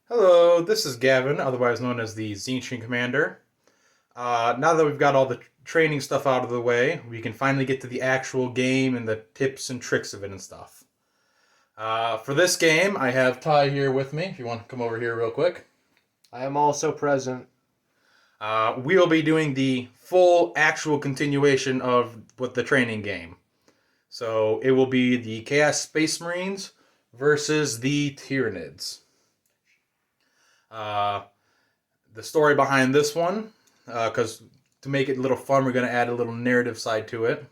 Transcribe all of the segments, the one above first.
Hello, this is Gavin, otherwise known as the Zinchian Commander. Now that we've got all the training stuff out of the way, we can finally get to the actual game and the tips and tricks of it and stuff. For this game, I have Ty here with me, if you want to come over here real quick. I am also present. We'll be doing the full actual continuation of what the training game. So it will be the Chaos Space Marines versus the Tyranids. Uh, the story behind this one, because to make it a little fun, we're going to add a little narrative side to it.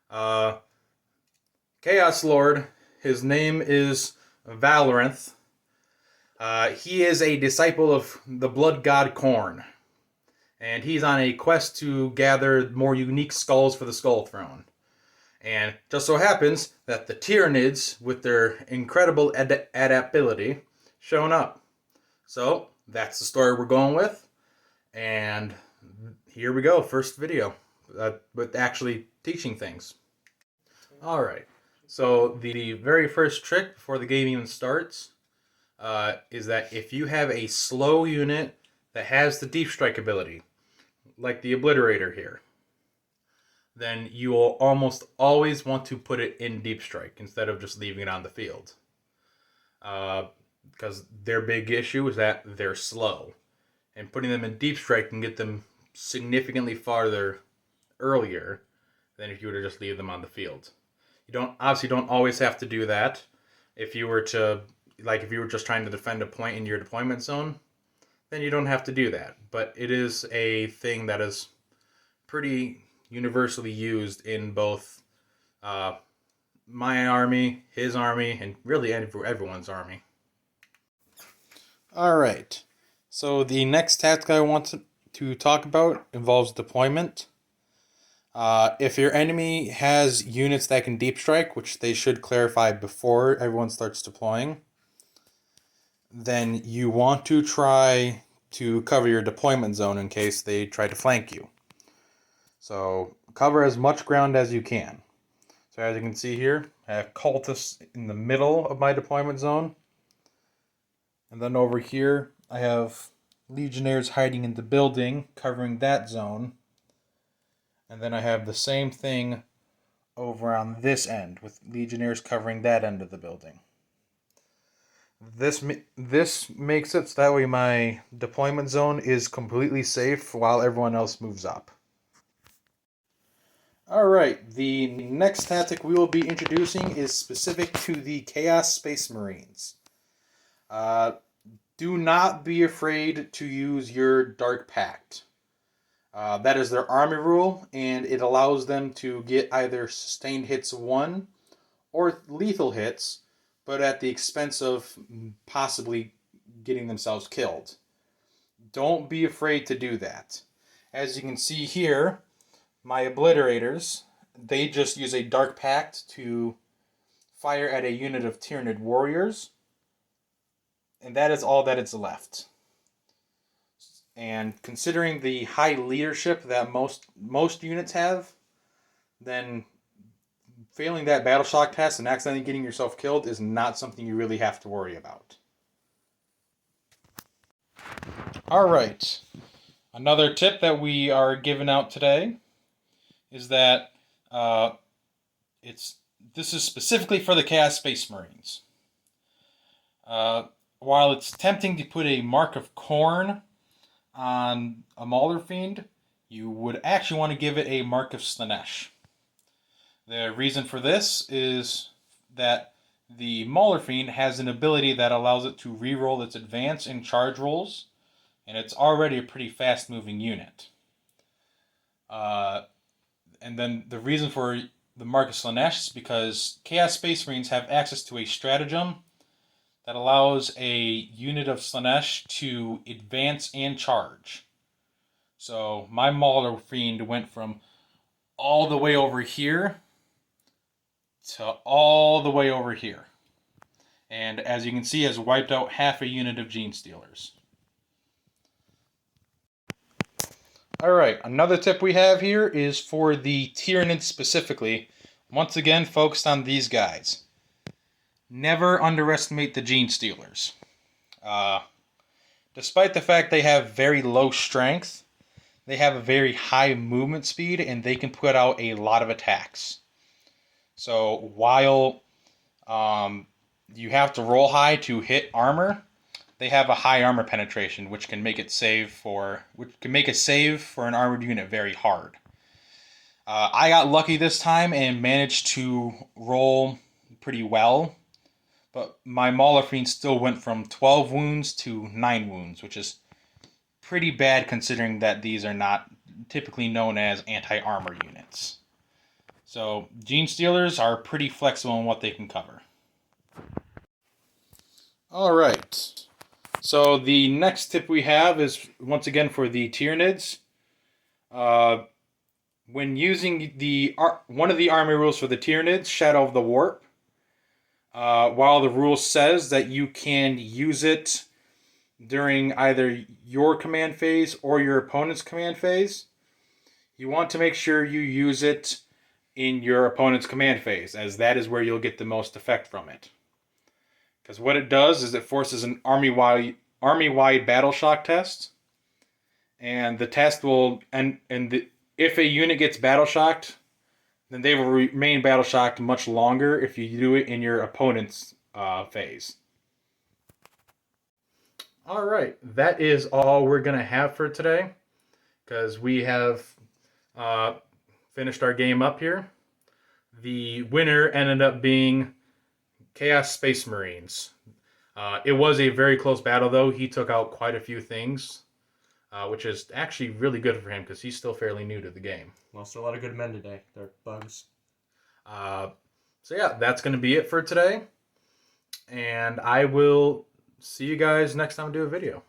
Uh, Chaos Lord, his name is Valthan. He is a disciple of the blood god Khorne, and he's on a quest to gather more unique skulls for the Skull Throne. And just so happens that the Tyranids, with their incredible adaptability, shown up. So that's the story we're going with, and here we go, first video with actually teaching things. All right, so the very first trick before the game even starts is that if you have a slow unit that has the deep strike ability, like the Obliterator here, then you will almost always want to put it in deep strike instead of just leaving it on the field. Because their big issue is that they're slow. And putting them in deep strike can get them significantly farther earlier than if you were to just leave them on the field. You don't always have to do that. If you were just trying to defend a point in your deployment zone, then you don't have to do that. But it is a thing that is pretty universally used in both my army, his army, and really everyone's army. Alright, so the next tactic I want to talk about involves deployment. If your enemy has units that can deep strike, which they should clarify before everyone starts deploying, then you want to try to cover your deployment zone in case they try to flank you. So cover as much ground as you can. So as you can see here, I have cultists in the middle of my deployment zone. And then over here, I have Legionnaires hiding in the building, covering that zone. And then I have the same thing over on this end, with Legionnaires covering that end of the building. This makes it so that way my deployment zone is completely safe while everyone else moves up. Alright, the next tactic we will be introducing is specific to the Chaos Space Marines. Do not be afraid to use your Dark Pact. That is their army rule, and it allows them to get either sustained hits 1 or lethal hits, but at the expense of possibly getting themselves killed. Don't be afraid to do that. As you can see here, my Obliterators, they just use a Dark Pact to fire at a unit of Tyranid Warriors, and that is all that is left. And considering the high leadership that most units have, then failing that battle shock test and accidentally getting yourself killed is not something you really have to worry about. Alright, another tip that we are giving out today is that this is specifically for the Chaos Space Marines. While it's tempting to put a mark of Khorne on a Maulerfiend, you would actually want to give it a mark of Slaanesh. The reason for this is that the Maulerfiend has an ability that allows it to reroll its advance and charge rolls, and it's already a pretty fast-moving unit. And then the reason for the mark of Slaanesh is because Chaos Space Marines have access to a stratagem that allows a unit of Slaanesh to advance and charge. So my Maulerfiend went from all the way over here to all the way over here. And as you can see, has wiped out half a unit of Genestealers. Alright, another tip we have here is for the Tyranids specifically. Once again, focused on these guys. Never underestimate the Genestealers. Despite the fact they have very low strength, they have a very high movement speed and they can put out a lot of attacks. So while you have to roll high to hit armor, they have a high armor penetration, which can make a save for an armored unit very hard. I got lucky this time and managed to roll pretty well, but my Maulerfiend still went from 12 wounds to 9 wounds, which is pretty bad considering that these are not typically known as anti-armor units. So Genestealers are pretty flexible in what they can cover. Alright, so the next tip we have is once again for the Tyranids. When using one of the army rules for the Tyranids, Shadow of the Warp, while the rule says that you can use it during either your command phase or your opponent's command phase, you want to make sure you use it in your opponent's command phase, as that is where you'll get the most effect from it. Because what it does is it forces an army-wide battle shock test, and the test will if a unit gets battle shocked, then they will remain battle shocked much longer if you do it in your opponent's phase. All right, that is all we're gonna have for today, because we have finished our game up here. The winner ended up being Chaos Space Marines. It was a very close battle, though. He took out quite a few things, which is actually really good for him because he's still fairly new to the game. Lost a lot of good men today. They're bugs. So yeah, that's going to be it for today. And I will see you guys next time I do a video.